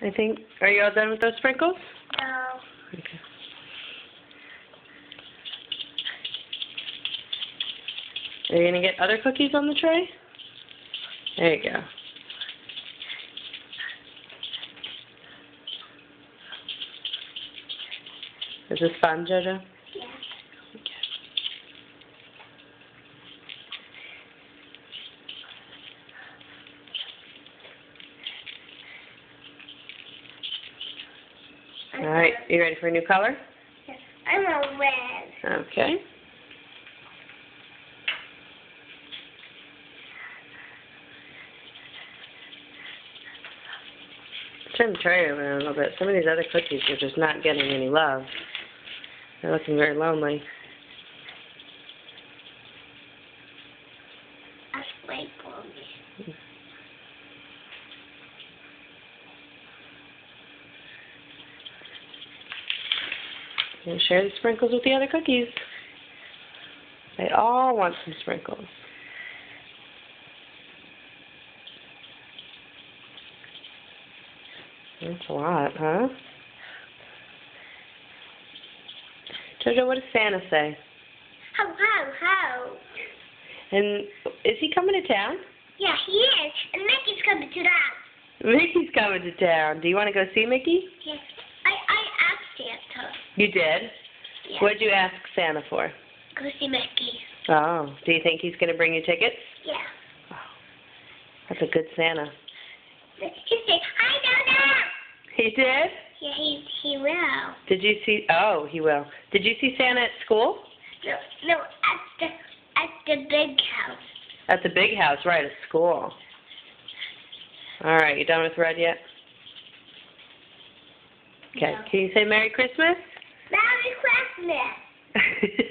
I think. Are you all done with those sprinkles? No. Okay. Are you going to get other cookies on the tray? There you go. Is this fun, JoJo? Yeah. All right, you ready for a new color? Yes. I'm a red. Okay. Turn the tray over a little bit. Some of these other cookies are just not getting any love. They're looking very lonely. That's great for me. And share the sprinkles with the other cookies. They all want some sprinkles. That's a lot, huh? JoJo, what does Santa say? Ho. And is he coming to town? Yeah, he is. And Mickey's coming to that. Mickey's coming to town. Do you want to go see Mickey? Yes. I asked Santa. You did? Yeah. What did you ask Santa for? Go see Mickey. Oh, do you think he's going to bring you tickets? Yeah. Oh, that's a good Santa. He said, I don't know. He did? Yeah, he will. Did you see? Oh, he will. Did you see Santa at school? No, at the big house. At the big house, right, at school. All right, you done with red yet? Okay, No. can you say Merry Christmas? Merry Christmas.